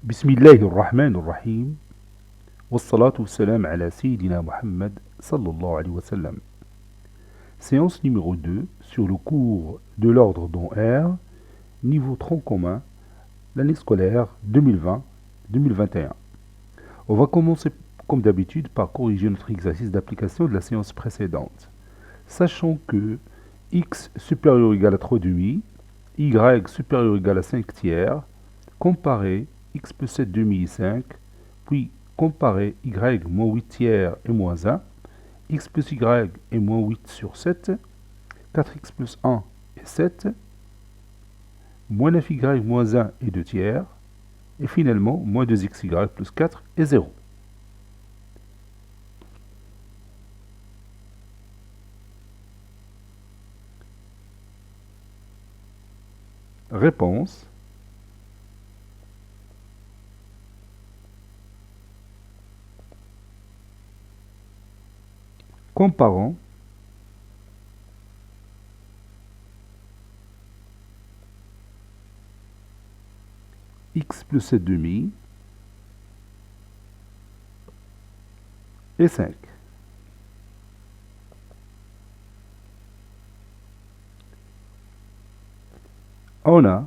بسم الله الرحمن الرحيم والصلاة والسلام على سيدنا Muhammad sallallahu alayhi wa sallam. Séance numéro 2 sur le cours de l'ordre dont R, niveau tronc commun, l'année scolaire 2020-2021. On va commencer comme d'habitude par corriger notre exercice d'application de la séance précédente. Sachant que x supérieur ou égal à 3 demi, y supérieur ou égal à 5 tiers, comparer x plus 7 demi et 5, puis comparer y moins 8 tiers et moins 1, x plus y et moins 8 sur 7, 4x plus 1 et 7, moins 9y moins 1 et 2 tiers, et finalement moins 2xy plus 4 et 0. Réponse. Comparons x plus 7 demi et 5. On a,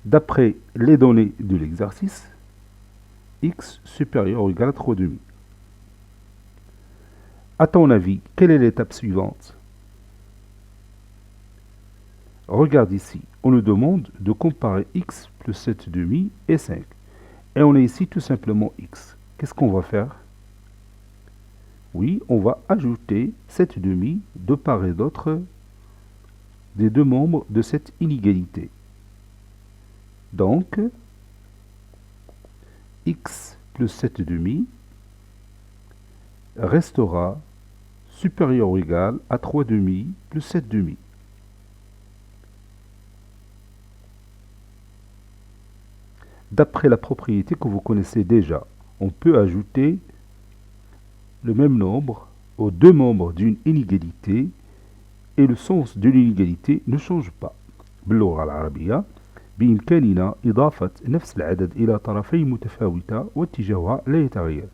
d'après les données de l'exercice, x supérieur ou égal à 3 demi. À ton avis, quelle est l'étape suivante? Regarde ici, on nous demande de comparer x plus 7 demi et 5. Et on a ici tout simplement x. Qu'est-ce qu'on va faire? Oui, on va ajouter 7 demi de part et d'autre des deux membres de cette inégalité. Donc, x plus 7 demi restera supérieur ou égal à 3 demi plus 7 demi. D'après la propriété que vous connaissez déjà, on peut ajouter le même nombre aux deux membres d'une inégalité et le sens de l'inégalité ne change pas. باللغة العربية بإمكاننا إضافة نفس العدد إلى طرفين متفاوتة واتجاهها لا يتغير.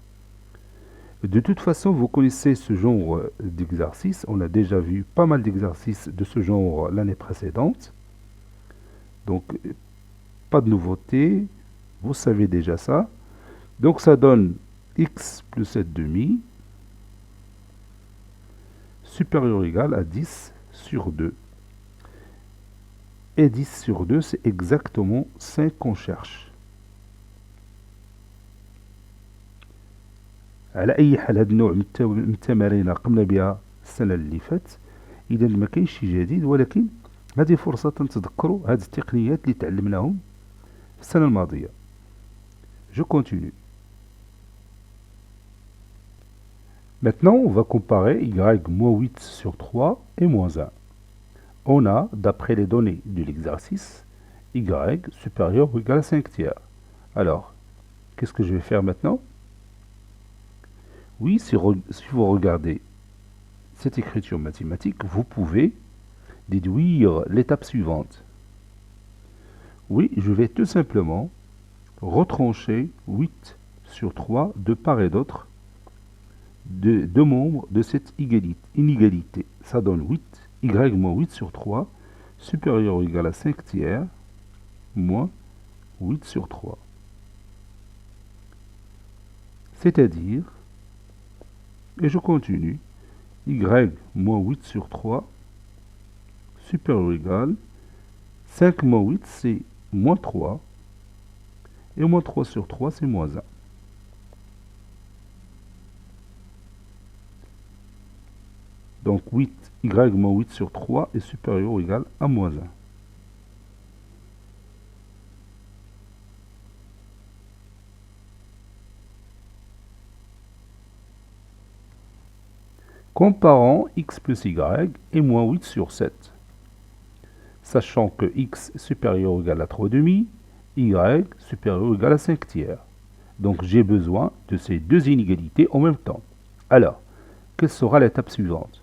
De toute façon, vous connaissez ce genre d'exercice. On a déjà vu pas mal d'exercices de ce genre l'année précédente. Donc, pas de nouveauté. Vous savez déjà ça. Donc, ça donne x plus 7 demi supérieur ou égal à 10 sur 2. Et 10 sur 2, c'est exactement 5 qu'on cherche. على أي حال هذا النوع من التمارين قمنا بها السنة اللي فاتت. إذا ما كاينش شي جديد، ولكن هذه فرصة تذكروا هذه التقنيات اللي تعلمناهم في السنة الماضية. Je continue. Maintenant, on va comparer y moins 8 sur 3 et moins 1. On a, d'après les données de l'exercice, y supérieur ou égal à 5 tiers. Alors, qu'est-ce que je vais faire maintenant? Oui, si vous regardez cette écriture mathématique, vous pouvez déduire l'étape suivante. Oui, je vais tout simplement retrancher 8 sur 3 de part et d'autre de deux membres de cette inégalité. Ça donne 8, y moins 8 sur 3, supérieur ou égal à 5 tiers, moins 8 sur 3. C'est-à-dire, et je continue, y moins 8 sur 3, supérieur ou égal, 5 moins 8 c'est moins 3, et moins 3 sur 3 c'est moins 1. Donc 8, y moins 8 sur 3 est supérieur ou égal à moins 1. Comparons x plus y et moins 8 sur 7. Sachant que x supérieur ou égal à 3 demi, y supérieur ou égal à 5 tiers. Donc j'ai besoin de ces deux inégalités en même temps. Alors, quelle sera l'étape suivante?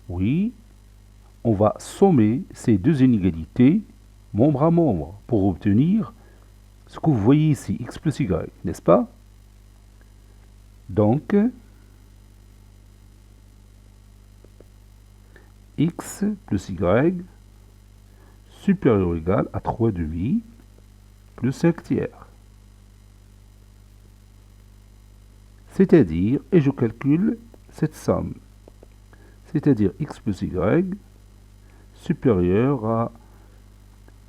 Oui, on va sommer ces deux inégalités membre à membre, pour obtenir ce que vous voyez ici, x plus y, n'est-ce pas? Donc, x plus y supérieur ou égal à 3 demi plus 5 tiers. C'est-à-dire, et je calcule cette somme, c'est-à-dire x plus y supérieur à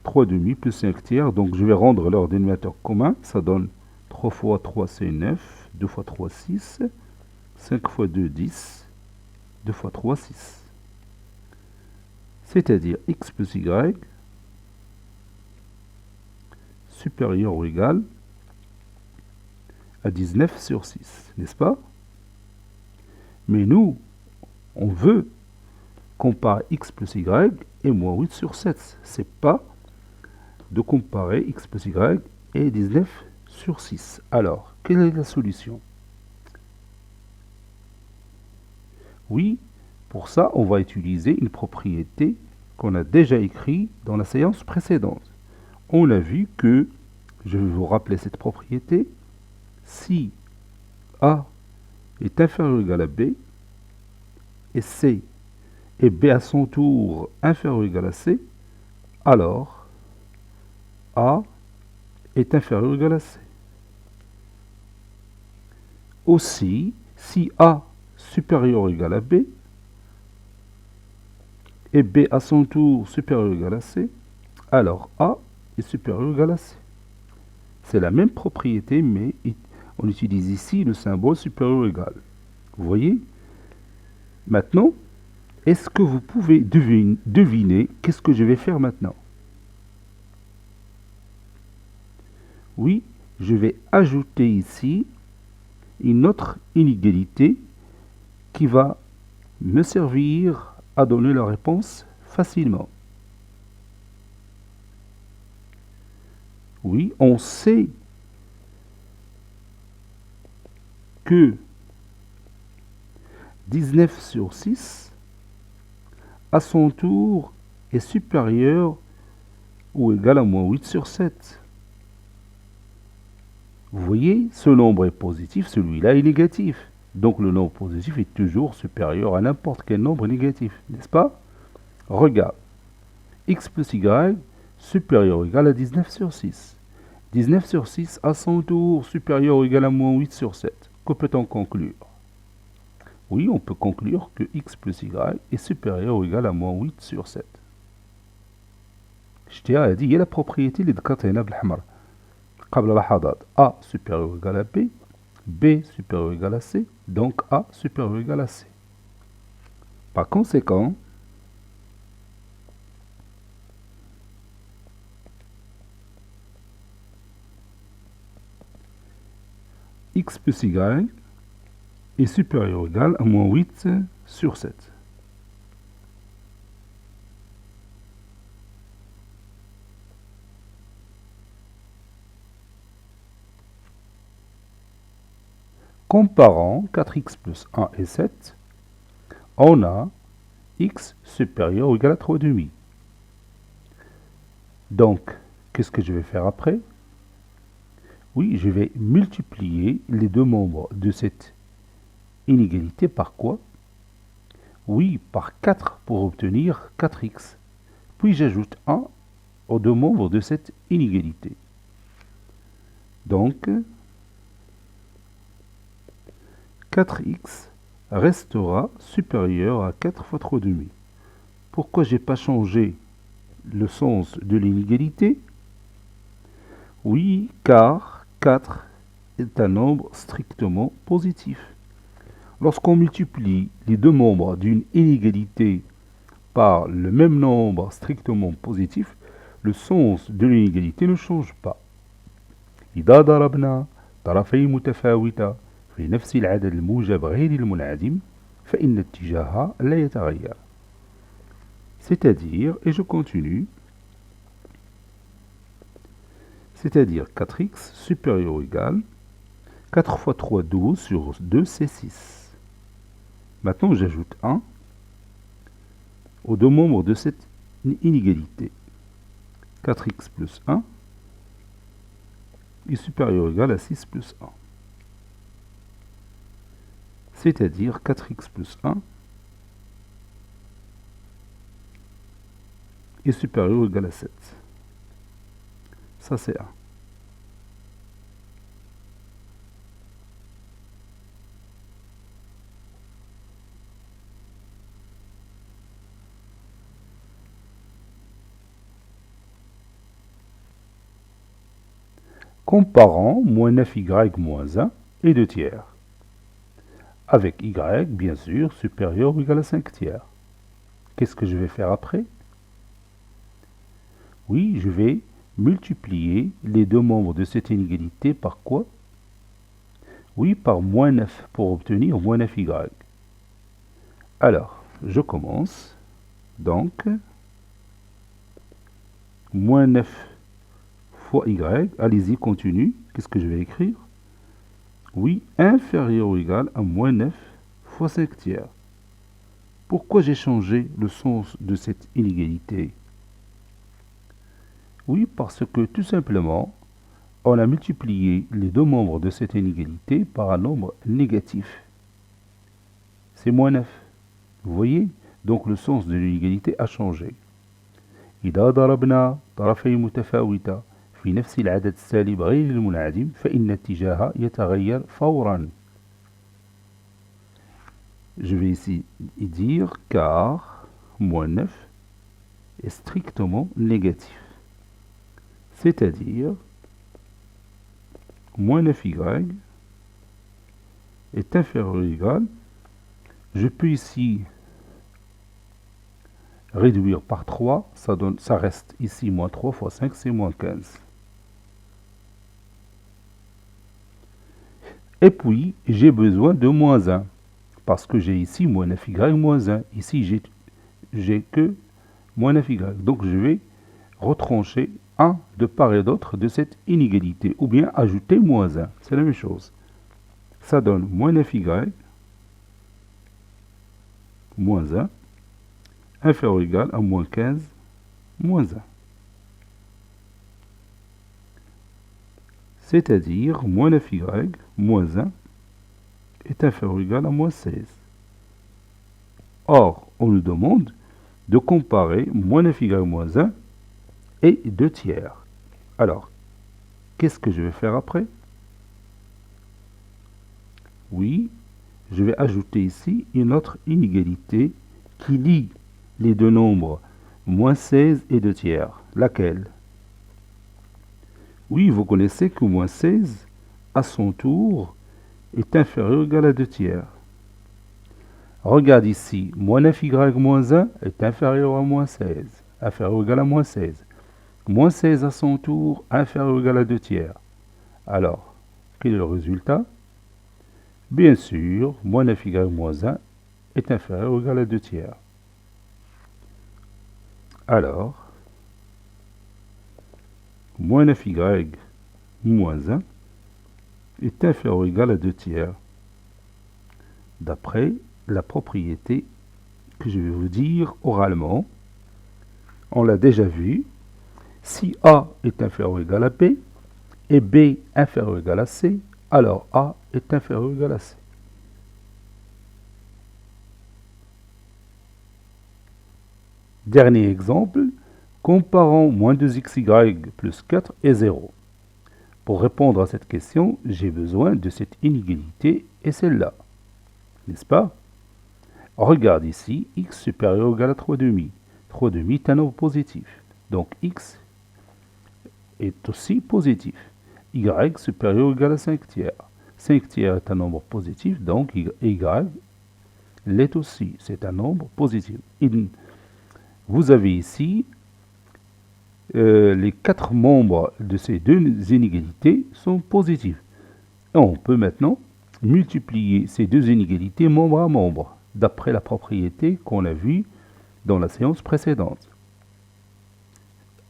3 demi plus 5 tiers. Donc je vais rendre leur dénominateur commun, ça donne 3 fois 3 c'est 9, 2 fois 3 6, 5 fois 2 10, 2 fois 3 6. C'est-à-dire x plus y supérieur ou égal à 19 sur 6, n'est-ce pas? Mais nous, on veut comparer x plus y et moins 8 sur 7. C'est pas de comparer x plus y et 19 sur 6. Alors, quelle est la solution? Oui, pour ça, on va utiliser une propriété qu'on a déjà écrite dans la séance précédente. On a vu que, je vais vous rappeler cette propriété, si A est inférieur ou égal à B, et C et B à son tour inférieur ou égal à C, alors A est inférieur ou égal à C. Aussi, si A supérieur ou égal à B, et B à son tour supérieur ou égal à C, alors A est supérieur ou égal à C. C'est la même propriété, mais on utilise ici le symbole supérieur ou égal. Vous voyez? Maintenant, est-ce que vous pouvez deviner qu'est-ce que je vais faire maintenant? Oui, je vais ajouter ici une autre inégalité qui va me servir à donner la réponse facilement. Oui, on sait que 19 sur 6, à son tour, est supérieur ou égal à moins 8 sur 7. Vous voyez, ce nombre est positif, celui-là est négatif. Donc le nombre positif est toujours supérieur à n'importe quel nombre négatif, n'est-ce pas? Regarde, x plus y supérieur ou égal à 19 sur 6. 19 sur 6 à son tour supérieur ou égal à moins 8 sur 7. Que peut-on conclure? Oui, on peut conclure que x plus y est supérieur ou égal à moins 8 sur 7. شتيها هذه هي la propriété اللي ذكرتها هنا بالأحمر قبل لحظات. A supérieur ou égal à B, B supérieur ou égal à C, donc A supérieur ou égal à C. Par conséquent, x plus y est supérieur ou égal à moins 8 sur 7. Comparant 4x plus 1 et 7, on a x supérieur ou égal à 3 demi. Donc, qu'est-ce que je vais faire après? Oui, je vais multiplier les deux membres de cette inégalité par quoi? Oui, par 4 pour obtenir 4x. Puis j'ajoute 1 aux deux membres de cette inégalité. Donc, 4x restera supérieur à 4 fois 3 demi. Pourquoi je n'ai pas changé le sens de l'inégalité? Oui, car 4 est un nombre strictement positif. Lorsqu'on multiplie les deux membres d'une inégalité par le même nombre strictement positif, le sens de l'inégalité ne change pas. إذا ضربنا طرفي متفاوتة في نفس العدد الموجب غير المنعدم فإن اتجاهها لا يتغير. C'est-à-dire, et je continue, c'est-à-dire 4x supérieur ou égal 4 fois 3, 12 sur 2, c'est 6. Maintenant, j'ajoute 1 aux deux membres de cette inégalité. 4x plus 1 est supérieur ou égal à 6 plus 1. C'est-à-dire 4x plus 1 est supérieur ou égal à 7. Ça, c'est 1. Comparant moins 9y moins 1 et 2 tiers. Avec y, bien sûr, supérieur ou égal à 5 tiers. Qu'est-ce que je vais faire après? Oui, je vais multiplier les deux membres de cette inégalité par quoi? Oui, par moins 9 pour obtenir moins 9y. Alors, je commence. Donc, moins 9 fois y. Allez-y, continue. Qu'est-ce que je vais écrire? Oui, inférieur ou égal à moins 9 fois 5 tiers. Pourquoi j'ai changé le sens de cette inégalité? Oui, parce que tout simplement, on a multiplié les deux membres de cette inégalité par un nombre négatif. C'est moins 9. Vous voyez? Donc le sens de l'inégalité a changé. إذا ضربنا طرفي متفاوتة في نفس العدد السالب غير المنعدم فإن اتجاهها يتغير فورا. Je vais ici dire car moins 9 est strictement négatif. C'est-à-dire moins 9y est inférieur ou égal. Je peux ici réduire par 3, ça reste ici moins 3 fois 5, c'est moins 15. Et puis, j'ai besoin de moins 1, parce que j'ai ici moins 9y moins 1. Ici, j'ai que moins 9y. Donc, je vais retrancher 1 de part et d'autre de cette inégalité, ou bien ajouter moins 1. C'est la même chose. Ça donne moins 9y moins 1 inférieur ou égal à moins 15 moins 1. C'est-à-dire moins 9y moins 1 est inférieur ou égal à moins 16. Or, on nous demande de comparer moins 9y moins 1 et 2 tiers. Alors, qu'est-ce que je vais faire après? Oui, je vais ajouter ici une autre inégalité qui lie les deux nombres, moins 16 et 2 tiers. Laquelle? Oui, vous connaissez que moins 16, à son tour, est inférieur ou égal à 2 tiers. Regarde ici, moins 9y moins 1 est inférieur à moins 16, inférieur ou égal à moins 16. Moins 16 à son tour, inférieur ou égal à 2 tiers. Alors, quel est le résultat? Bien sûr, moins 9y moins 1 est inférieur ou égal à 2 tiers. Alors, moins 9y moins 1 est inférieur ou égal à 2 tiers. D'après la propriété que je vais vous dire oralement, on l'a déjà vu, si A est inférieur ou égal à B et B inférieur ou égal à C, alors A est inférieur ou égal à C. Dernier exemple, comparons moins 2xy plus 4 et 0. Pour répondre à cette question, j'ai besoin de cette inégalité et celle-là. N'est-ce pas? Regarde ici, x supérieur ou égal à 3 demi. 3 demi est un nombre positif. Donc x est aussi positif. Y supérieur ou égal à 5 tiers. 5 tiers est un nombre positif, donc y l'est aussi. C'est un nombre positif. Vous avez ici les 4 membres de ces deux inégalités sont positifs. Et on peut maintenant multiplier ces deux inégalités membre à membre, d'après la propriété qu'on a vue dans la séance précédente.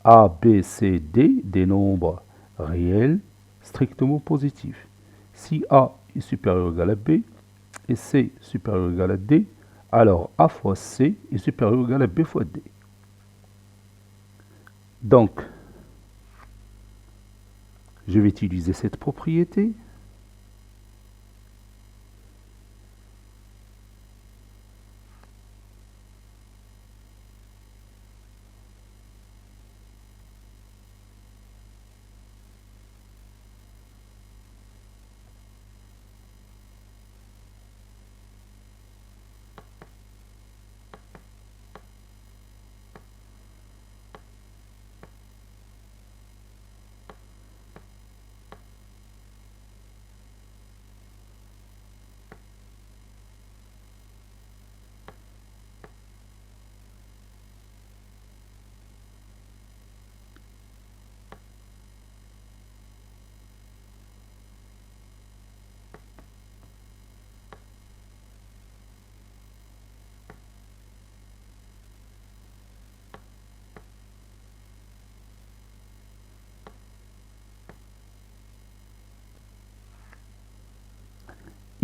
A, B, C, D, des nombres réels strictement positifs. Si A est supérieur ou égal à B et C supérieur ou égal à D, alors A fois C est supérieur ou égal à B fois D. Donc, Je vais utiliser cette propriété.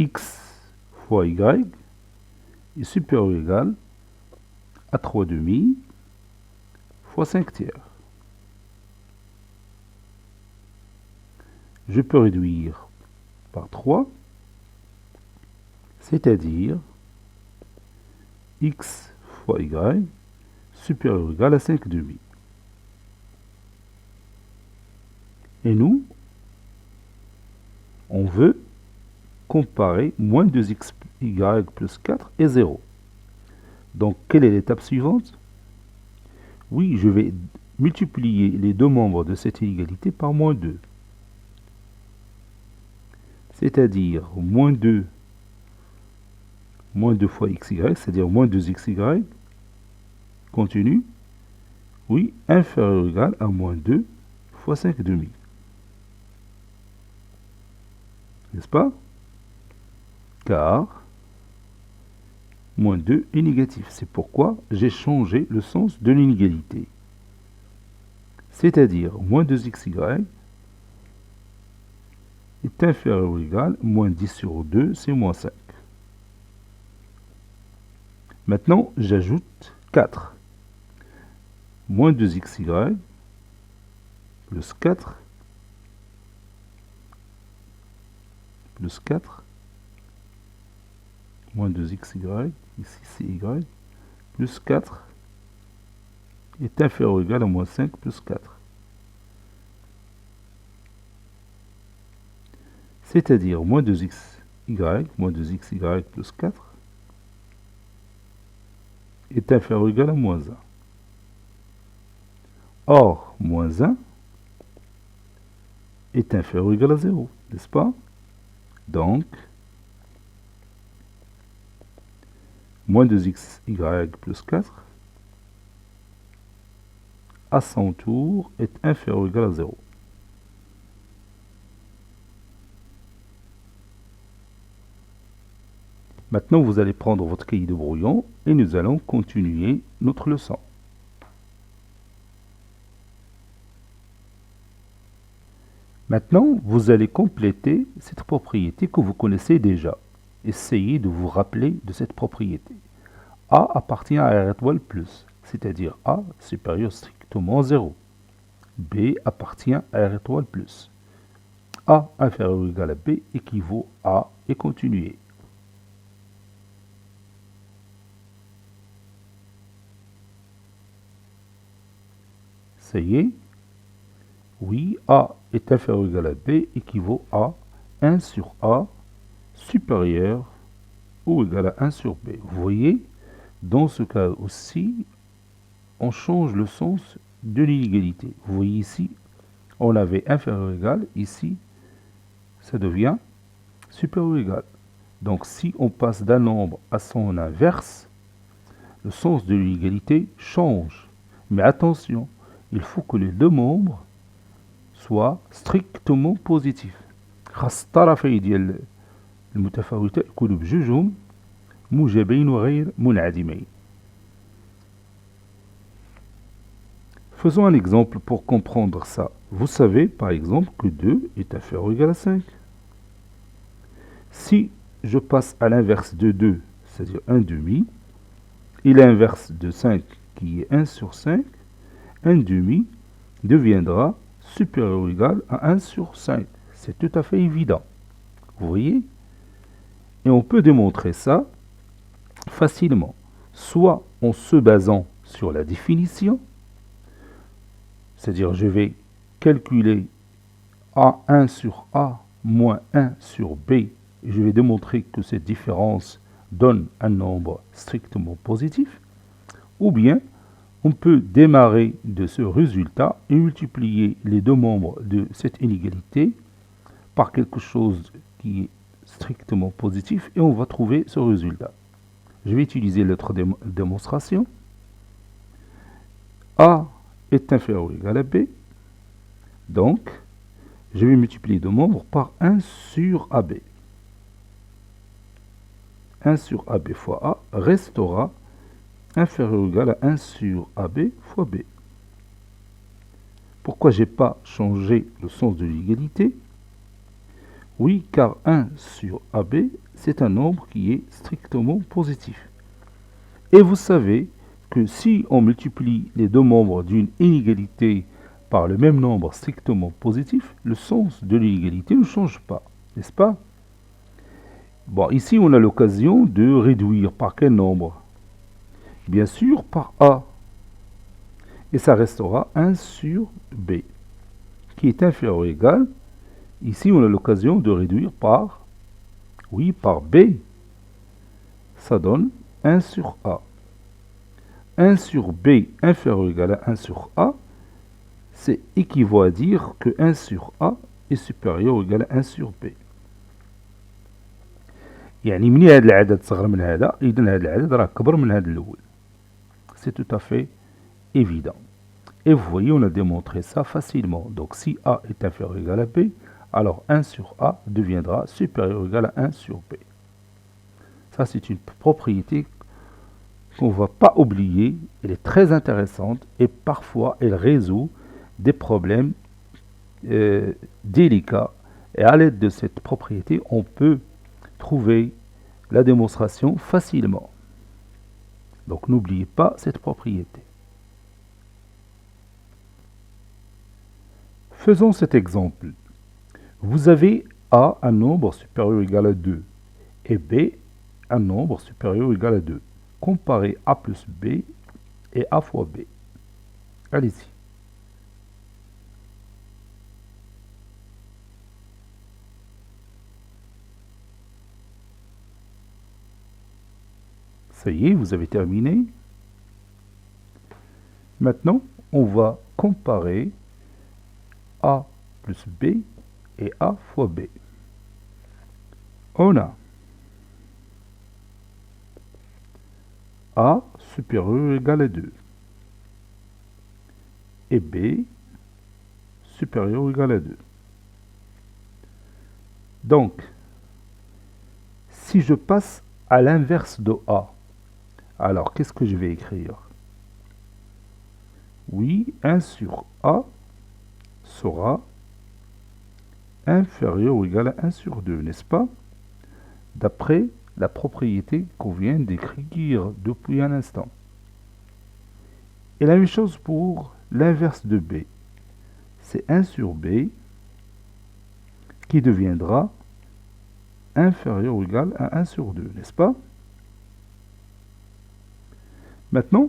X fois Y est supérieur ou égal à 3 demi fois 5 tiers. Je peux réduire par 3, c'est-à-dire X fois Y supérieur ou égal à 5 demi. Et nous, on veut comparer moins 2xy plus 4 et 0. Donc, quelle est l'étape suivante? Oui, je vais multiplier les deux membres de cette inégalité par moins 2. C'est-à-dire moins 2 fois xy, c'est-à-dire moins 2xy, continue, oui, inférieur ou égal à moins 2 fois 5 demi. N'est-ce pas? Car moins 2 est négatif. C'est pourquoi j'ai changé le sens de l'inégalité. C'est-à-dire moins 2xy est inférieur ou égal à moins 10 sur 2, c'est moins 5. Maintenant, j'ajoute 4. Moins 2xy plus 4 plus 4 moins 2xy, ici c'est y, plus 4 est inférieur ou égal à moins 5 plus 4. C'est-à-dire moins 2xy, moins 2xy plus 4 est inférieur ou égal à moins 1. Or, moins 1 est inférieur ou égal à 0, n'est-ce pas? Donc, moins 2xy plus 4 à son tour est inférieur ou égal à 0. Maintenant, vous allez prendre votre cahier de brouillon et nous allons continuer notre leçon. Maintenant, vous allez compléter cette propriété que vous connaissez déjà. Essayez de vous rappeler de cette propriété. A appartient à R étoile plus, c'est-à-dire A supérieur strictement à 0. B appartient à R étoile plus. A inférieur ou égal à B équivaut à et continuer. Ça y est? Oui, A est inférieur ou égal à B équivaut à 1 sur A supérieur ou égal à 1 sur B. Vous voyez, dans ce cas aussi, on change le sens de l'inégalité. Vous voyez ici, on avait inférieur ou égal, ici, ça devient supérieur ou égal. Donc si on passe d'un nombre à son inverse, le sens de l'inégalité change. Mais attention, il faut que les deux membres soient strictement positifs. خاص الطرفين ديال المتفاوتة يكونوا بجوجهم موجبين وغير منعدمين. Faisons un exemple pour comprendre ça. Vous savez par exemple que 2 est inférieur ou égal à 5. Si je passe à l'inverse de 2, c'est-à-dire 1 demi, et l'inverse de 5 qui est 1 sur 5, 1 demi deviendra supérieur ou égal à 1 sur 5. C'est tout à fait évident. Vous voyez? Et on peut démontrer ça facilement, soit en se basant sur la définition, c'est-à-dire je vais calculer A1 sur A moins 1 sur B, et je vais démontrer que cette différence donne un nombre strictement positif, ou bien on peut démarrer de ce résultat et multiplier les deux membres de cette inégalité par quelque chose qui est strictement positif et on va trouver ce résultat. Je vais utiliser l'autre démonstration. A est inférieur ou égal à B. Donc, je vais multiplier deux membres par 1 sur AB. 1 sur AB fois A restera inférieur ou égal à 1 sur AB fois B. Pourquoi je n'ai pas changé le sens de l'égalité? Oui, car 1 sur AB, c'est un nombre qui est strictement positif. Et vous savez que si on multiplie les deux membres d'une inégalité par le même nombre strictement positif, le sens de l'inégalité ne change pas, n'est-ce pas? Bon, ici on a l'occasion de réduire par quel nombre? Bien sûr par A. Et ça restera 1 sur B, qui est inférieur ou égal. Ici on a l'occasion de réduire par, oui, par B. Ça donne 1 sur A. 1 sur B inférieur ou égal à 1 sur A, c'est équivaut à dire que 1 sur A est supérieur ou égal à 1 sur B. يعني مني هذا العدد صغر من هذا إذن هذا العدد راه كبر من هذا الأول. C'est tout à fait évident. Et vous voyez, on a démontré ça facilement. Donc si A est inférieur ou égal à B, alors 1 sur A deviendra supérieur ou égal à 1 sur B. Ça, c'est une propriété qu'on ne va pas oublier. Elle est très intéressante et parfois elle résout des problèmes délicats. Et à l'aide de cette propriété, on peut trouver la démonstration facilement. Donc n'oubliez pas cette propriété. Faisons cet exemple. Vous avez A un nombre supérieur ou égal à 2 et B un nombre supérieur ou égal à 2. Comparez A plus B et A fois B. Allez-y. Ça y est, vous avez terminé. Maintenant, on va comparer A plus B et A fois B. On a A supérieur ou égal à 2 et B supérieur ou égal à 2. Donc, si je passe à l'inverse de A, alors qu'est-ce que je vais écrire? Oui, 1 sur A sera inférieur ou égal à 1 sur 2, n'est-ce pas? D'après la propriété qu'on vient d'écrire depuis un instant. Et la même chose pour l'inverse de B. C'est 1 sur B qui deviendra inférieur ou égal à 1 sur 2, n'est-ce pas? Maintenant,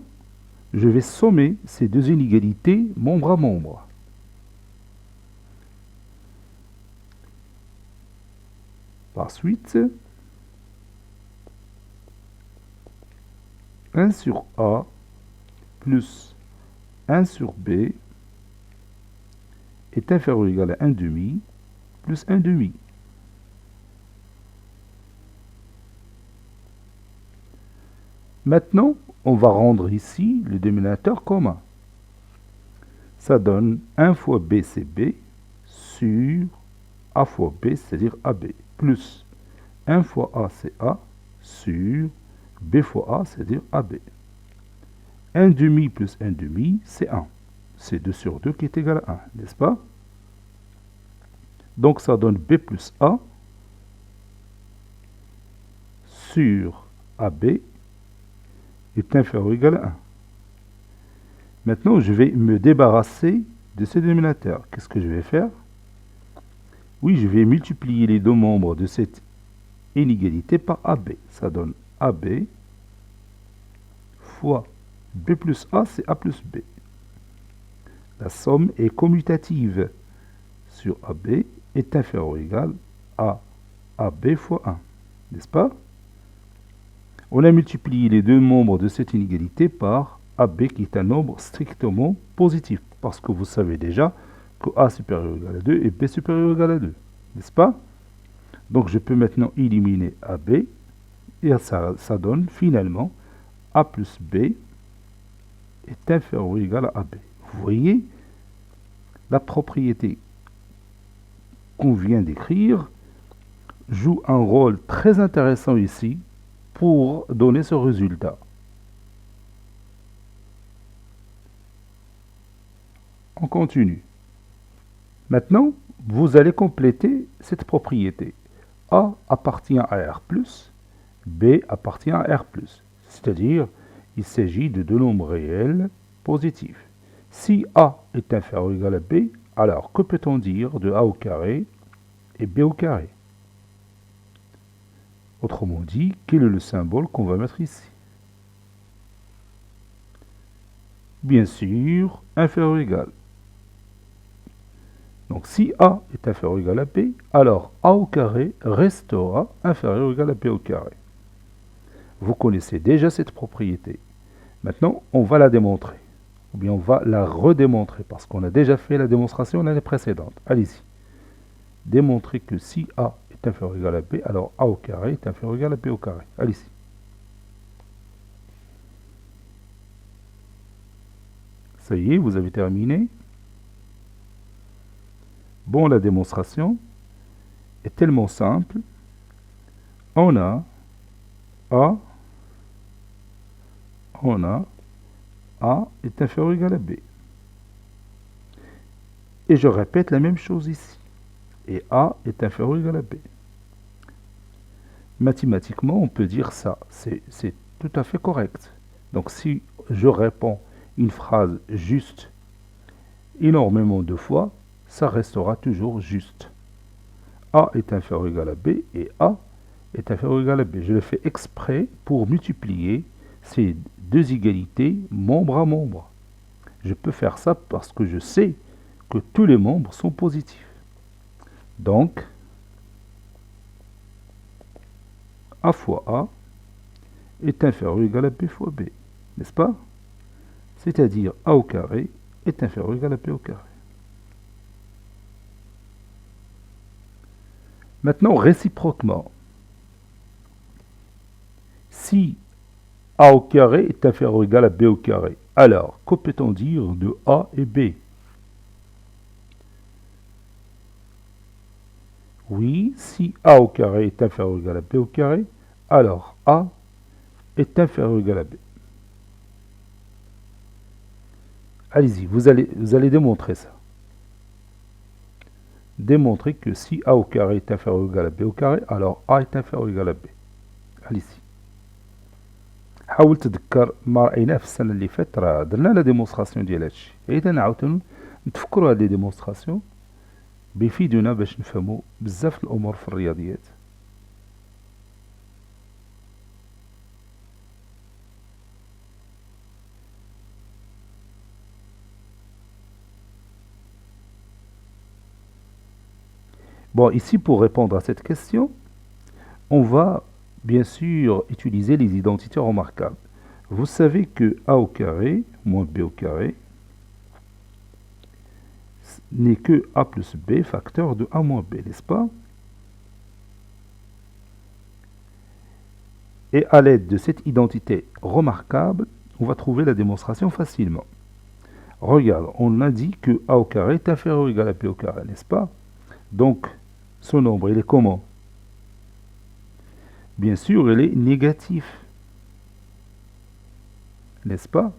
je vais sommer ces deux inégalités membre à membre. Par suite, 1 sur A plus 1 sur B est inférieur ou égal à 1 demi plus 1 demi. Maintenant, on va rendre ici le dénominateur commun. Ça donne 1 fois B, c'est B, sur A fois B, c'est-à-dire AB, plus 1 fois A, c'est A, sur B fois A, c'est-à-dire AB. 1 demi plus 1 demi, c'est 1. C'est 2 sur 2 qui est égal à 1, n'est-ce pas? Donc ça donne B plus A sur AB est inférieur ou égal à 1. Maintenant, je vais me débarrasser de ce dénominateur. Qu'est-ce que je vais faire? Oui, je vais multiplier les deux membres de cette inégalité par AB. Ça donne AB fois B plus A, c'est A plus B. La somme est commutative sur AB est inférieur ou égal à AB fois 1. N'est-ce pas? On a multiplié les deux membres de cette inégalité par AB qui est un nombre strictement positif. Parce que vous savez déjà que A supérieur ou égal à 2 et B supérieur ou égal à 2. N'est-ce pas? Donc je peux maintenant éliminer AB et ça donne finalement A plus B est inférieur ou égal à AB. Vous voyez, la propriété qu'on vient d'écrire joue un rôle très intéressant ici pour donner ce résultat. On continue. Maintenant, vous allez compléter cette propriété. A appartient à R+, B appartient à R+. C'est-à-dire, il s'agit de deux nombres réels positifs. Si A est inférieur ou égal à B, alors que peut-on dire de A au carré et B au carré? Autrement dit, quel est le symbole qu'on va mettre ici? Bien sûr, inférieur ou égal. Donc si A est inférieur ou égal à B, alors A au carré restera inférieur ou égal à B au carré. Vous connaissez déjà cette propriété. Maintenant, on va la démontrer. Ou bien on va la redémontrer parce qu'on a déjà fait la démonstration l'année précédente. Allez-y. Démontrer que si A est inférieur ou égal à B, alors A au carré est inférieur ou égal à B au carré. Allez-y. Ça y est, vous avez terminé. Bon, la démonstration est tellement simple. On a A est inférieur ou égal à B. Et je répète la même chose ici. Et A est inférieur ou égal à B. Mathématiquement, on peut dire ça. C'est tout à fait correct. Donc si je réponds une phrase juste énormément de fois, ça restera toujours juste. A est inférieur ou égal à B et A est inférieur ou égal à B. Je le fais exprès pour multiplier ces deux égalités membre à membre. Je peux faire ça parce que je sais que tous les membres sont positifs. Donc, A fois A est inférieur ou égal à B fois B. N'est-ce pas? C'est-à-dire A au carré est inférieur ou égal à B au carré. Maintenant, réciproquement, si A au carré est inférieur ou égal à B au carré, alors, que peut-on dire de A et B? Oui, si A au carré est inférieur ou égal à B au carré, alors A est inférieur ou égal à B. Allez-y, vous allez démontrer ça. Démontrer que si A au carré est inférieur ou égal à B au carré, alors A est inférieur ou égal à B. Allez-y. حاول تذكر ما رأيناه في السنة اللي فاتت راه درنا لا ديمونستراسيون ديال هادشي. إذا عاوتاني نتفكروا هاد لي ديمونستراسيون بيفيدونا باش نفهموا بزاف الأمور في الرياضيات. Bon, ici pour répondre à cette question, on va bien sûr utiliser les identités remarquables. Vous savez que A au carré moins B au carré n'est que A plus B facteur de A moins B, n'est-ce pas? Et à l'aide de cette identité remarquable, on va trouver la démonstration facilement. Regarde, on a dit que A au carré est inférieur ou égal à B au carré, n'est-ce pas? Donc, ce nombre, il est comment? Bien sûr, il est négatif. N'est-ce pas?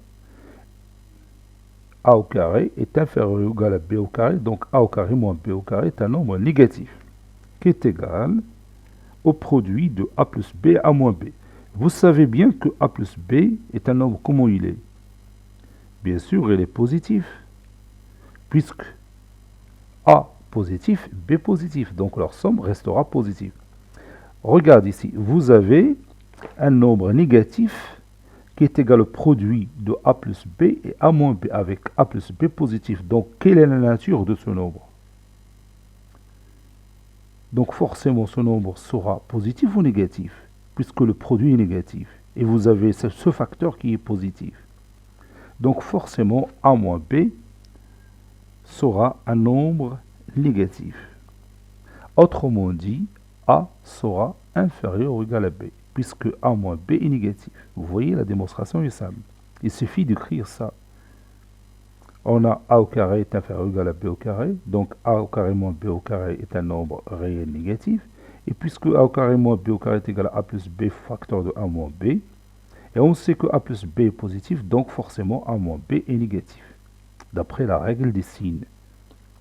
A au carré est inférieur ou égal à B au carré, donc A au carré moins B au carré est un nombre négatif, qui est égal au produit de A plus B à moins B. Vous savez bien que A plus B est un nombre, comment il est? Bien sûr, il est positif. puisque A positif, B positif. Donc leur somme restera positive. Regarde ici, vous avez un nombre négatif qui est égal au produit de A plus B et A moins B avec A plus B positif. Donc quelle est la nature de ce nombre? Donc forcément ce nombre sera positif ou négatif, puisque le produit est négatif. Et vous avez ce facteur qui est positif. Donc forcément A moins B sera un nombre négatif. Autrement dit, A sera inférieur ou égal à B, puisque A moins B est négatif. Vous voyez, la démonstration est simple. Il suffit d'écrire ça. On a A au carré est inférieur ou égal à B au carré, donc A au carré moins B au carré est un nombre réel négatif, et puisque A au carré moins B au carré est égal à A plus B facteur de A moins B, et on sait que A plus B est positif, donc forcément A moins B est négatif. D'après la règle des signes,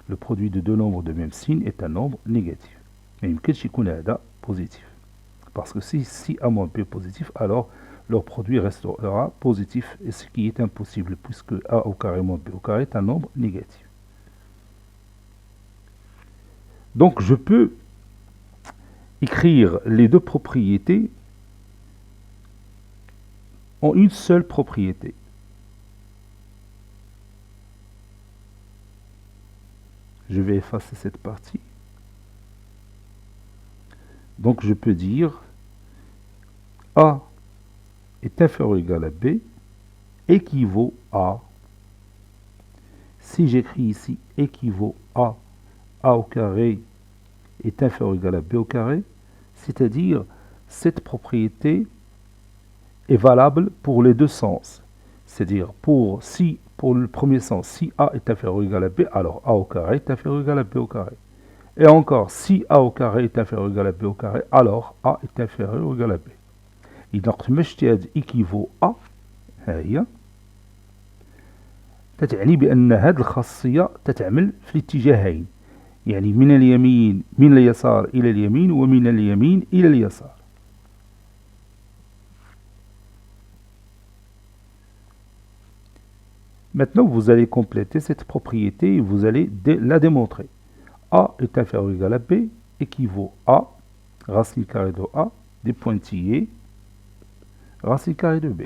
le produit de deux nombres de même signe est un nombre négatif. Mais il est positif. Parce que si A moins B est positif, alors leur produit restera positif, et ce qui est impossible, puisque A au carré moins B au carré est un nombre négatif. Donc je peux écrire les deux propriétés en une seule propriété. Je vais effacer cette partie. Donc je peux dire A est inférieur ou égal à B équivaut à, si j'écris ici équivaut à A au carré est inférieur ou égal à B au carré, c'est-à-dire cette propriété est valable pour les deux sens. C'est-à-dire pour le premier sens, si A est inférieur ou égal à B, alors A au carré est inférieur ou égal à B au carré. Et encore, si A au carré est inférieur ou égal à B au carré, alors A est inférieur ou égal à B. إذا قلت مجتهد équivaut à ها هي تتعني بأن هذه الخاصية تتعمل في الاتجاهين، يعني من اليسار إلى اليمين ومن اليمين إلى اليسار. Maintenant, vous allez compléter cette propriété et vous allez la démontrer. A est inférieur ou égal à B équivaut à racine carrée de A des pointillés racine carrée de B.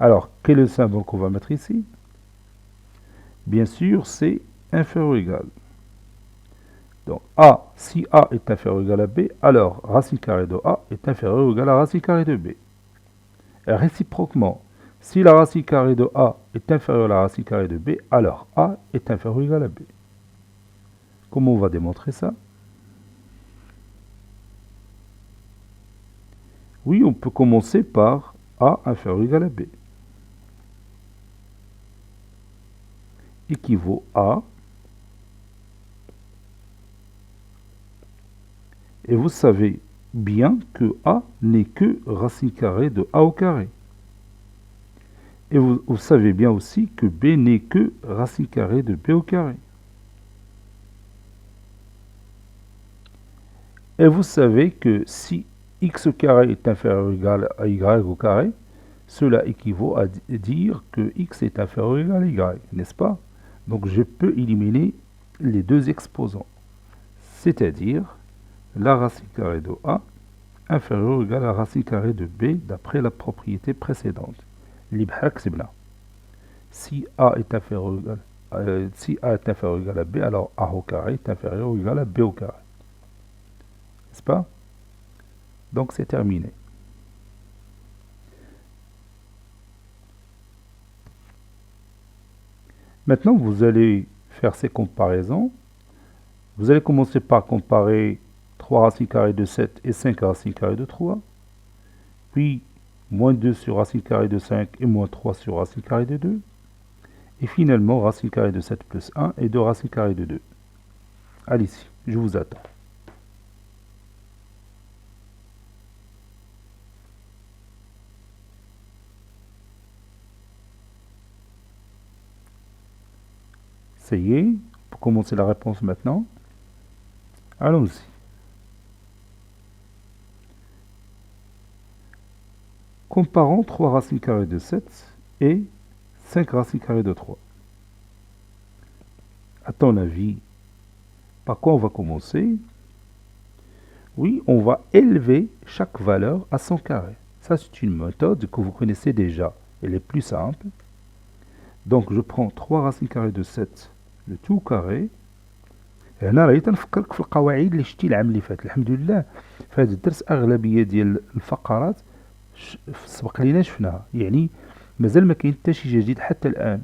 Alors, quel est le symbole qu'on va mettre ici? Bien sûr, c'est inférieur ou égal. Donc, si A est inférieur ou égal à B, alors racine carrée de A est inférieur ou égal à racine carrée de B. Et réciproquement, si la racine carrée de A est inférieure à la racine carrée de B, alors A est inférieur ou égal à B. Comment on va démontrer ça? Oui, on peut commencer par A inférieur ou égal à B. Équivaut à, et vous savez bien que A n'est que racine carrée de A au carré. Et vous savez bien aussi que B n'est que racine carrée de B au carré. Et vous savez que si x au carré est inférieur ou égal à y au carré, cela équivaut à dire que x est inférieur ou égal à y, n'est-ce pas? Donc je peux éliminer les deux exposants, c'est-à-dire la racine carrée de A inférieure ou égale à la racine carrée de B d'après la propriété précédente. Si A est inférieur ou égal à B, alors A au carré est inférieur ou égal à B au carré. N'est-ce pas? Donc c'est terminé. Maintenant, vous allez faire ces comparaisons. Vous allez commencer par comparer 3 racines carrées de 7 et 5 racines carrées de 3. Puis, moins 2 sur racine carrée de 5 et moins 3 sur racine carrée de 2. Et finalement, racine carrée de 7 plus 1 et 2 racines carrées de 2. Allez-y, je vous attends. Ça y est, pour commencer la réponse maintenant. Allons-y. Comparons 3 racines carrées de 7 et 5 racines carrées de 3. À ton avis, par quoi on va commencer? Oui, on va élever chaque valeur à son carré. Ça, c'est une méthode que vous connaissez déjà. Elle est plus simple. Donc, je prends 3 racines carrées de 7, le tout carré. هنا راه تنفكرك في القواعد اللي شتي العام اللي فات. الحمد لله في هذا الدرس اغلبيه ديال الفقرات سبق لينا شفناها، يعني مازال ما كاين حتى شي جديد حتى الان.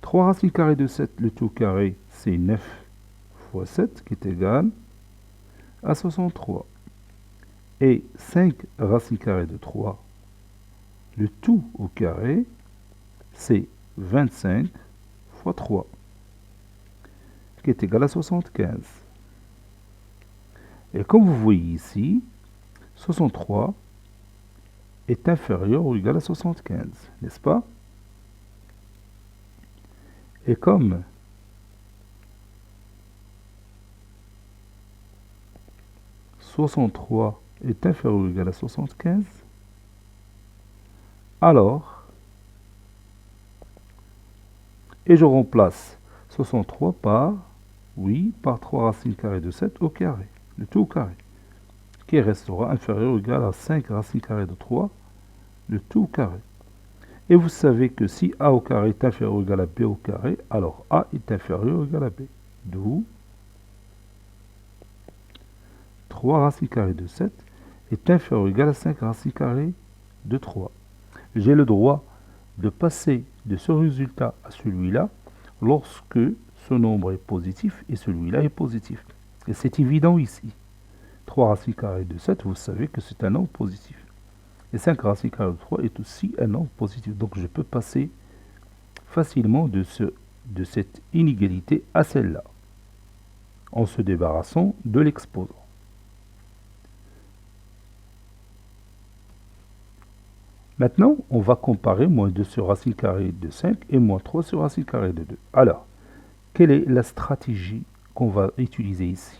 3 racines carrées de 7, le tout carré, c'est 9 fois 7 qui est égal à 63. Et 5 racines carrées de 3, le tout au carré, c'est 25 fois 3, qui est égal à 75. Et comme vous voyez ici, 63 est inférieur ou égal à 75, n'est-ce pas? Et comme (63) est inférieur ou égal à 75, alors, et je remplace 63 par, oui, par 3 racines carrées de 7 au carré, le tout au carré, qui restera inférieur ou égal à 5 racines carrées de 3, le tout au carré. Et vous savez que si a au carré est inférieur ou égal à b au carré, alors a est inférieur ou égal à b. D'où 3 racines carrées de 7 est inférieur ou égal à 5 racines carrées de 3. J'ai le droit de passer de ce résultat à celui-là lorsque ce nombre est positif et celui-là est positif. Et c'est évident ici. 3 racines carrées de 7, vous savez que c'est un nombre positif. Et 5 racines carrées de 3 est aussi un nombre positif. Donc je peux passer facilement de cette inégalité à celle-là, en se débarrassant de l'exposant. Maintenant, on va comparer moins 2 sur racine carrée de 5 et moins 3 sur racine carrée de 2. Alors, quelle est la stratégie qu'on va utiliser ici?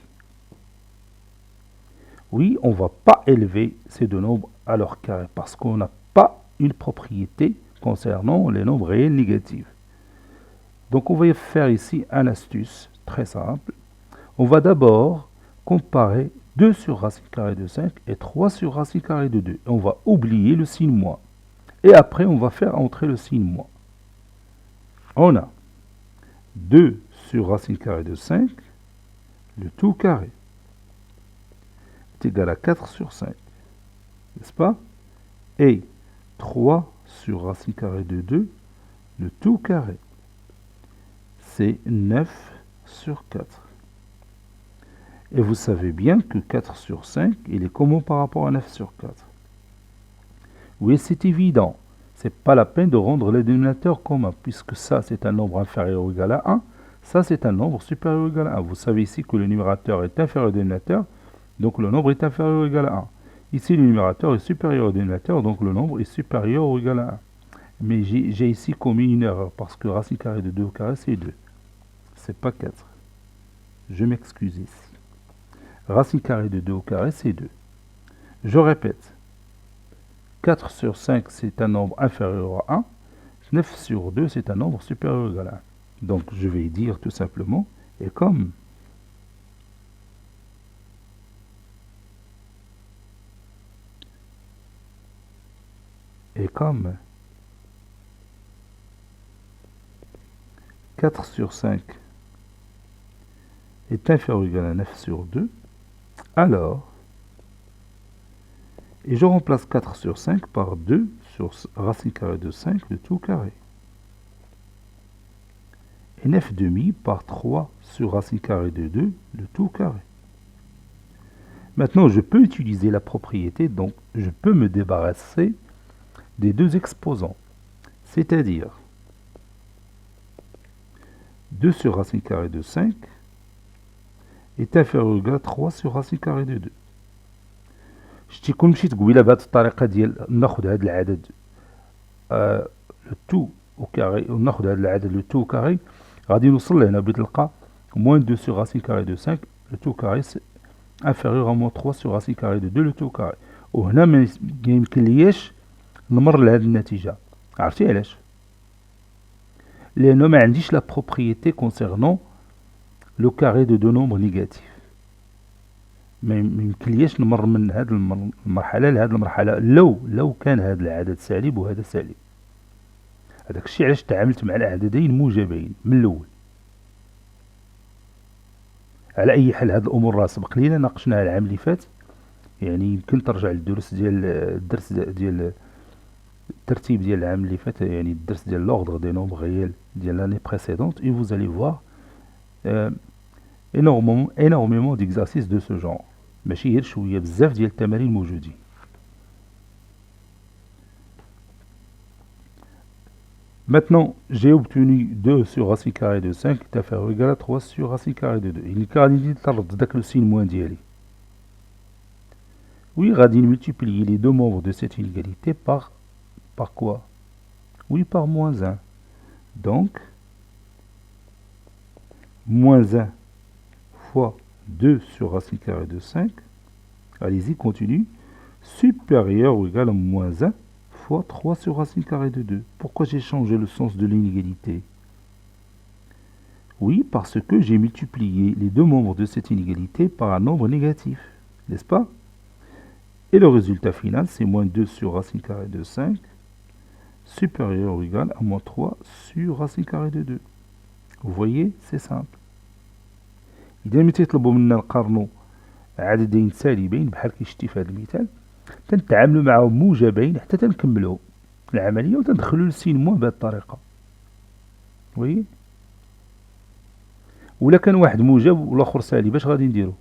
Oui, on ne va pas élever ces deux nombres à leur carré parce qu'on n'a pas une propriété concernant les nombres réels négatifs. Donc, on va faire ici une astuce très simple. On va d'abord comparer 2 sur racine carrée de 5 et 3 sur racine carrée de 2. Et on va oublier le signe moins. Et après, on va faire entrer le signe moins. On a 2 sur racine carrée de 5, le tout carré, est égal à 4 sur 5, n'est-ce pas? Et 3 sur racine carrée de 2, le tout carré, c'est 9 sur 4. Et vous savez bien que 4 sur 5, il est comment par rapport à 9 sur 4? Oui, c'est évident. Ce n'est pas la peine de rendre les dénominateurs communs, puisque ça, c'est un nombre inférieur ou égal à 1. Ça, c'est un nombre supérieur ou égal à 1. Vous savez ici que le numérateur est inférieur au dénominateur, donc le nombre est inférieur ou égal à 1. Ici, le numérateur est supérieur au dénominateur, donc le nombre est supérieur ou égal à 1. Mais j'ai ici commis une erreur, parce que racine carrée de 2 au carré, c'est 2. C'est pas 4. Je m'excuse ici. Racine carrée de 2 au carré, c'est 2. Je répète. 4 sur 5, c'est un nombre inférieur à 1. 9 sur 2, c'est un nombre supérieur ou égal à 1. Donc, je vais dire tout simplement, et comme 4 sur 5 est inférieur ou égal à 9 sur 2, alors, et je remplace 4 sur 5 par 2 sur racine carrée de 5, le tout carré. Et 9 demi par 3 sur racine carrée de 2, le tout carré. Maintenant, je peux utiliser la propriété, donc je peux me débarrasser des deux exposants. C'est-à-dire 2 sur racine carrée de 5 est inférieur ou égal à 3 sur racine carrée de 2. شتي كون مشيت قبيله بهذه الطريقه ديال ناخذ هذا العدد لو تو او كاري وناخذ هذا العدد لو تو كاري غادي نوصل لهنا بغيت نلقى moins 2 sur racine carrée de 5 le tout carré c'est inférieur à moins 3 sur racine carrée de 2 le tout carré. وهنا ما يمكنلياش نمر لهاد النتيجة. عرفتي علاش؟ لأنه ما عنديش لا بروبريتي كونسيرنون لو كاري دو دو نومبر نيجاتيف. ما يمكنلياش نمر من هاد المرحلة لهاد المرحلة لو كان هاد العدد سالب وهذا سالب. هذاك الشيء علاش تعاملت مع العددين موجبين من الأول. على أي حال هاد الأمور راه سبق لينا ناقشناها العام اللي فات، يعني يمكن ترجع للدرس ديال الترتيب ديال العام اللي فات، يعني الدرس ديال l'ordre des nombres réels ديال l'année précédente, et vous allez voir énormément d'exercices de ce genre. ماشي غير شويه، بزاف ديال التمارين موجودين. Maintenant, j'ai obtenu 2 sur racine carrée de 5 est inférieur ou égal à 3 sur racine carrée de 2. Il غادي نطرد داك لو سين موان ديالي. Oui, غادي multiplier les deux membres de cette inégalité par quoi? Oui, par moins 1. Donc, moins 1 fois 2 sur racine carrée de 5, allez-y, continue, supérieur ou égal à moins 1 fois 3 sur racine carrée de 2. Pourquoi j'ai changé le sens de l'inégalité? Oui, parce que j'ai multiplié les deux membres de cette inégalité par un nombre négatif, n'est-ce pas? Et le résultat final, c'est moins 2 sur racine carrée de 5, supérieur ou égal à moins 3 sur racine carrée de 2. Vous voyez, c'est simple. إذا ملي تيطلبوا منا نقارنوا عددين سالبين بحال كيشتي في هذا المثال، تنتعاملوا معهم موجبين حتى تنكملوا العملية وتندخلوا السين موان بهذه الطريقة. وي ولا كان واحد موجب والاخر سالب اش غادي نديرو؟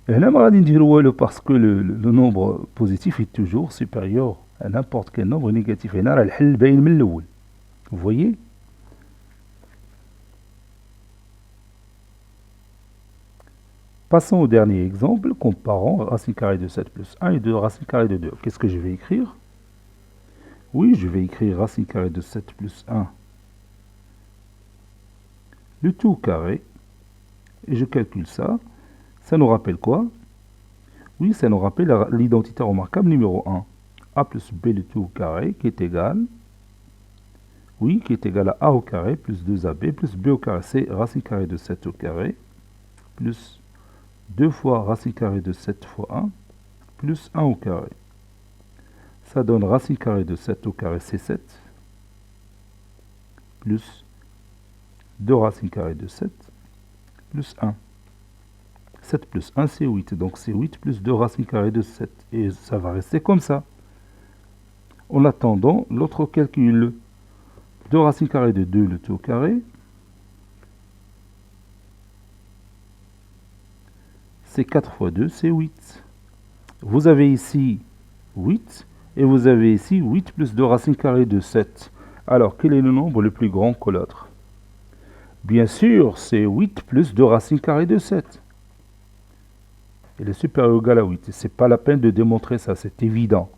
هنا ما غادي نديرو والو باسكو لو نومبر بوزيتيف est toujours supérieur à n'importe quel nombre négatif. هنا راه الحل باين من الاول. Vous voyez? Passons au dernier exemple, comparons racine carrée de 7 plus 1 et de racine carrée de 2. Qu'est-ce que je vais écrire? Oui, je vais écrire racine carrée de 7 plus 1, le tout au carré, et je calcule ça. Ça nous rappelle quoi? Oui, ça nous rappelle l'identité remarquable numéro 1. A plus B le tout au carré qui est égal, oui, qui est égal à A au carré plus 2AB plus B au carré. C'est racine carrée de 7 au carré plus 2 fois racine carrée de 7 fois 1 plus 1 au carré. Ça donne racine carrée de 7 au carré, c'est 7, plus 2 racine carrée de 7, plus 1. 7 plus 1, c'est 8. Donc c'est 8 plus 2 racine carrée de 7. Et ça va rester comme ça. En attendant, l'autre calcul. 2 racine carrée de 2, le tout au carré. C'est 4 fois 2, c'est 8. Vous avez ici 8. Et vous avez ici 8 plus 2 racine carrée de 7. Alors, quel est le nombre le plus grand que l'autre? Bien sûr, c'est 8 plus 2 racine carrée de 7. Il est supérieur ou égal à 8. C'est pas la peine de démontrer ça, c'est évident.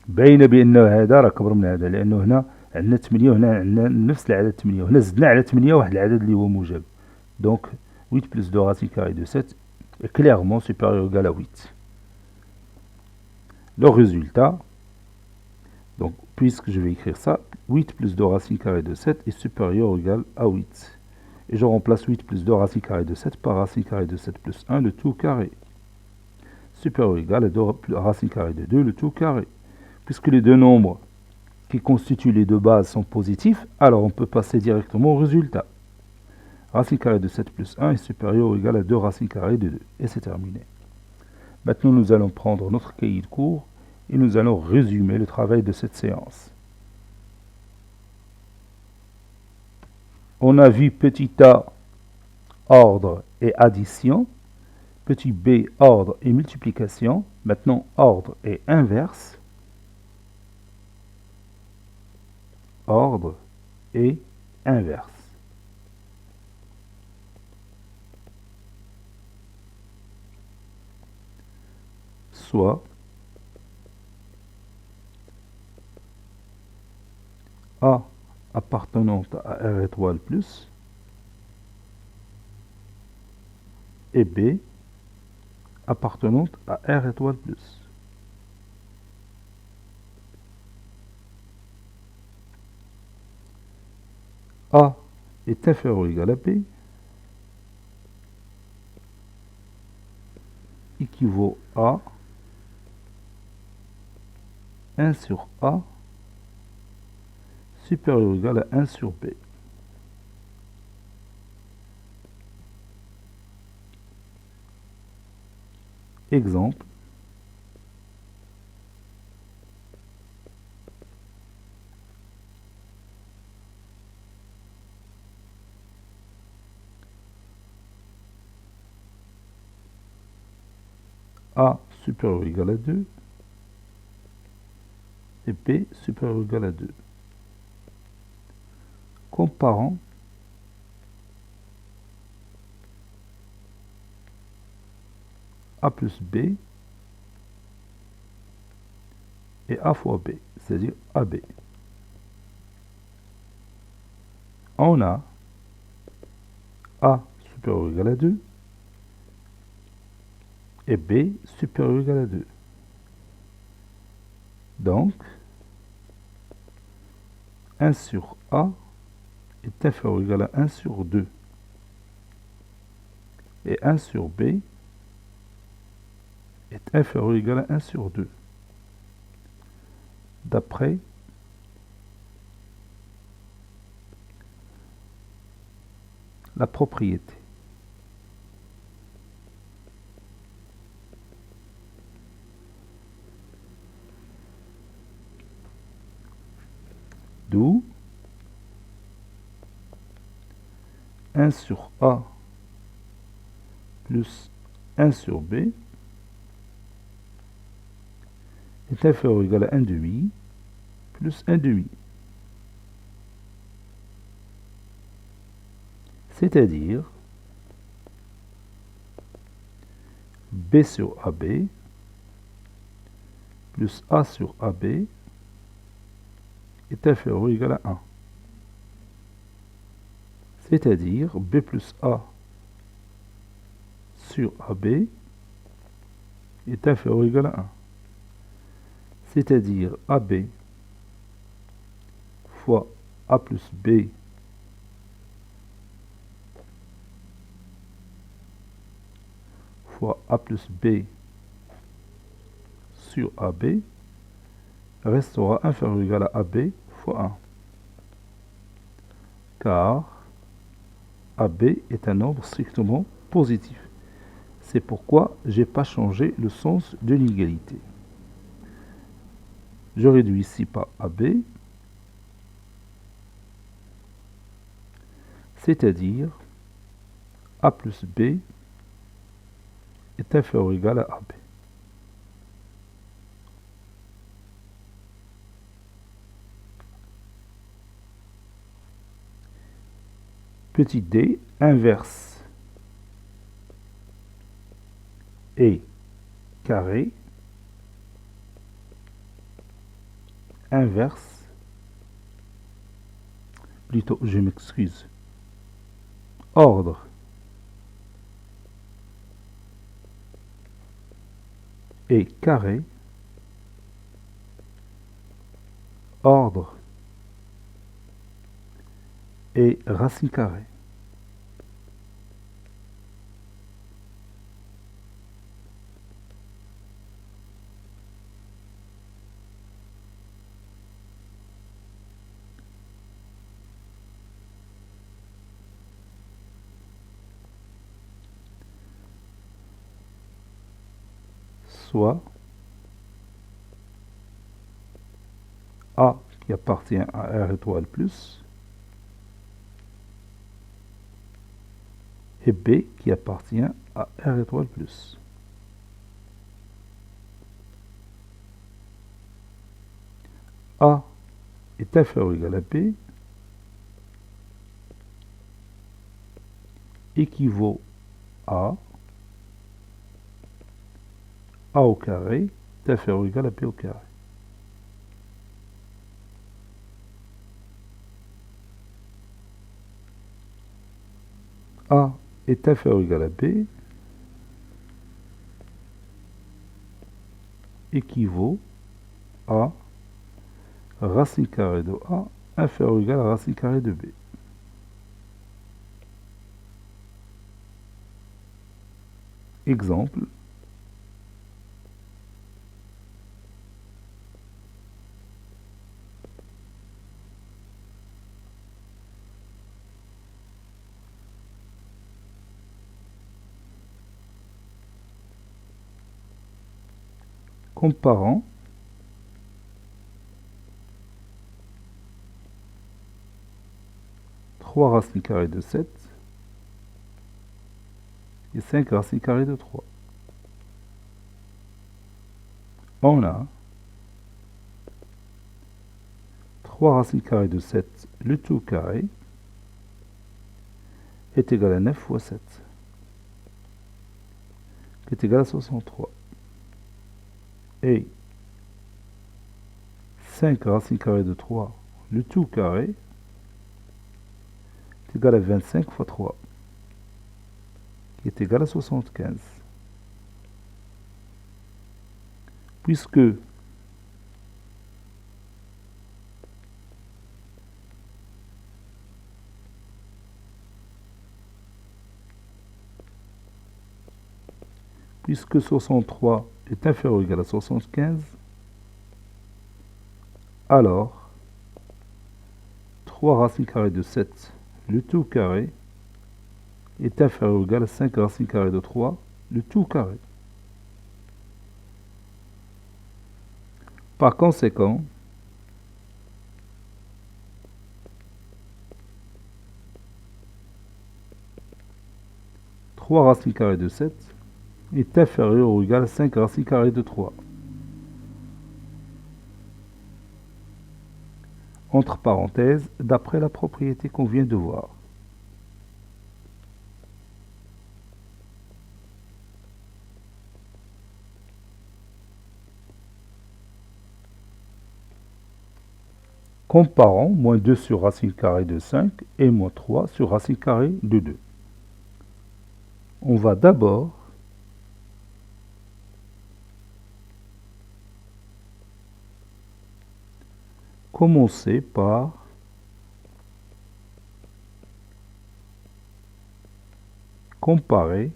باين بأنه هذا راه كبر من هذا، لأنه هنا عندنا 8 وهنا عندنا نفس العدد 8 وهنا زدنا على 8 واحد العدد اللي هو موجب. Donc 8 plus 2 racine carrée de 7 est clairement supérieur ou égal à 8. Le résultat, donc puisque je vais écrire ça, 8 plus 2 racine carrée de 7 est supérieur ou égal à 8. Et je remplace 8 plus 2 racine carrée de 7 par racine carrée de 7 plus 1, le tout carré. Supérieur ou égal à 2 racine carrée de 2, le tout carré. Puisque les deux nombres qui constituent les deux bases sont positifs, alors on peut passer directement au résultat. Racine carrée de 7 plus 1 est supérieur ou égal à 2 racine carrée de 2. Et c'est terminé. Maintenant, nous allons prendre notre cahier de cours et nous allons résumer le travail de cette séance. On a vu petit a, ordre et addition, petit b, ordre et multiplication, maintenant ordre et inverse, ordre et inverse. Soit A appartenante à R étoile plus et B appartenante à R étoile plus. A est inférieur ou égal à B équivaut à 1 sur A supérieur ou égal à 1 sur B. Exemple, A supérieur ou égal à 2 et B supérieur ou égal à 2. Comparant A plus B et A fois B, c'est-à-dire AB. On a A supérieur ou égal à 2 et B supérieur ou égal à 2. Donc, 1 sur A est inférieur ou égal à 1 sur 2. Et 1 sur B est inférieur ou égal à 1 sur 2. D'après la propriété. D'où 1 sur A plus 1 sur B est inférieur ou égal à 1 demi plus 1 demi. C'est-à-dire B sur AB plus A sur AB est inférieur ou égal à 1. C'est-à-dire B plus A sur AB est inférieur ou égal à 1. C'est-à-dire AB fois A plus B fois A plus B sur AB restera inférieur ou égal à AB fois 1. Car AB est un nombre strictement positif. C'est pourquoi je n'ai pas changé le sens de l'inégalité. Je réduis ici par AB, c'est-à-dire A plus B est inférieur ou égal à AB. Petit d, inverse et carré, inverse, plutôt, je m'excuse, ordre et carré, ordre et racine carrée. Soit A qui appartient à R étoile plus et B qui appartient à R étoile plus. A est inférieur ou égal à B équivaut à A au carré est inférieur ou égal à B au carré. A est inférieur ou égal à B équivaut à racine carrée de A inférieur ou égal à racine carrée de B. Exemple. Comparant trois racines carrées de 7 et 5 racines carrées de 3. On a 3 racines carrées de 7, le tout carré, est égal à 9 fois 7, qui est égal à 63. Et 5 racines carrées de 3, le tout carré, est égal à 25 fois 3, qui est égal à 75. Puisque puisque 63 est inférieur ou égal à 75, alors 3 racines carrées de 7, le tout carré, est inférieur ou égal à 5 racines carrées de 3, le tout carré. Par conséquent, trois racines carrées de 7 est inférieur ou égal à 5 racines carrées de 3. Entre parenthèses, d'après la propriété qu'on vient de voir. Comparons moins 2 sur racine carrée de 5 et moins 3 sur racine carrée de 2. On va d'abord commencer par comparer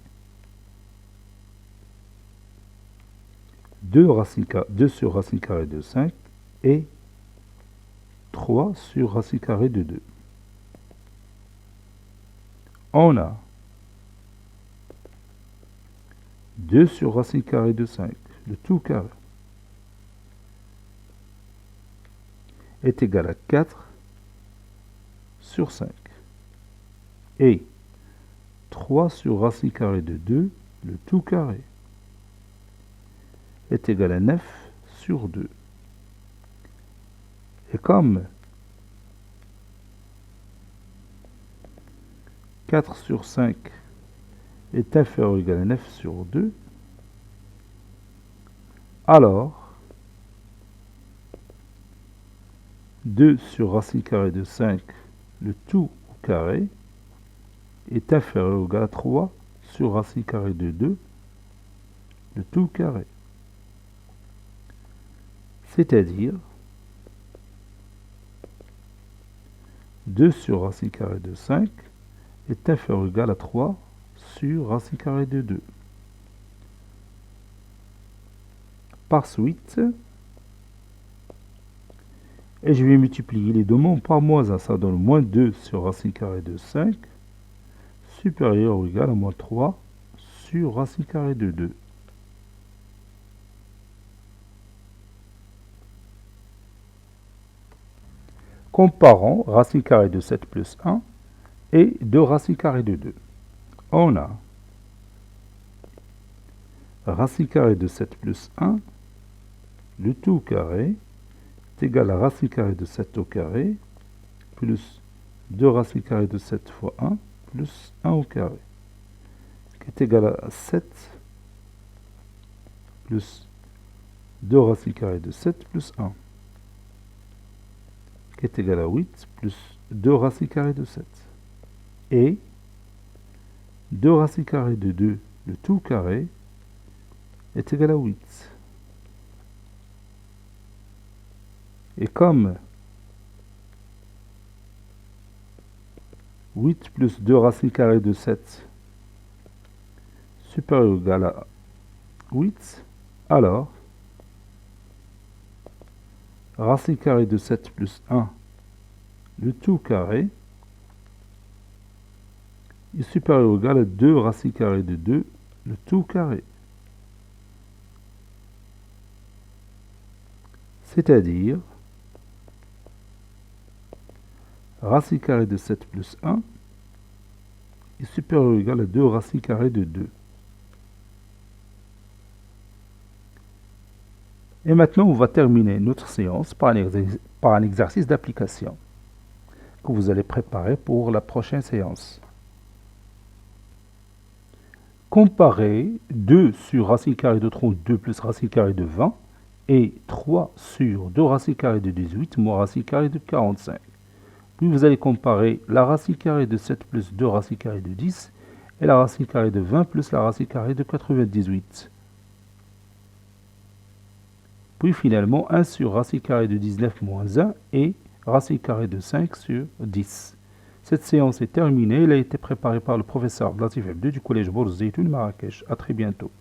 2 sur racine carrée de 5 et 3 sur racine carrée de 2. On a 2 sur racine carrée de 5, le tout carré, est égal à 4 sur 5. Et 3 sur racine carrée de 2, le tout carré, est égal à 9 sur 2. Et comme 4 sur 5 est inférieur ou égal à 9 sur 2, alors 2 sur racine carrée de 5, le tout au carré, est inférieur ou égal à 3 sur racine carrée de 2, le tout carré. C'est-à-dire 2 sur racine carrée de 5 est inférieur ou égal à 3 sur racine carrée de 2. Par suite, et je vais multiplier les deux nombres par moins 1, ça donne moins 2 sur racine carrée de 5, supérieur ou égal à moins 3 sur racine carrée de 2. Comparons racine carrée de 7 plus 1 et 2 racine carrée de 2. On a racine carrée de 7 plus 1, le tout carré, est égal à racine carrée de 7 au carré, plus 2 racine carrée de 7 fois 1, plus 1 au carré, qui est égal à 7, plus 2 racine carrée de 7 plus 1, qui est égal à 8, plus 2 racine carrée de 7. Et 2 racine carrée de 2, le tout carré, est égal à 8. Et comme 8 plus 2 racine carrée de 7 supérieur ou égal à 8, alors racine carrée de 7 plus 1, le tout carré, est supérieur ou égal à 2 racine carrée de 2, le tout carré. C'est-à-dire racine carrée de 7 plus 1 est supérieur ou égal à 2 racine carrée de 2. Et maintenant, on va terminer notre séance par un exercice d'application que vous allez préparer pour la prochaine séance. Comparez 2 sur racine carrée de 32 plus racine carrée de 20 et 3 sur 2 racine carrée de 18 moins racine carrée de 45. Puis vous allez comparer la racine carrée de 7 plus 2 racine carrée de 10 et la racine carrée de 20 plus la racine carrée de 98. Puis finalement 1 sur racine carrée de 19 moins 1 et racine carrée de 5 sur 10. Cette séance est terminée. Elle a été préparée par le professeur Latif Abdou du collège Bourz Zeytoun Marrakech. À très bientôt.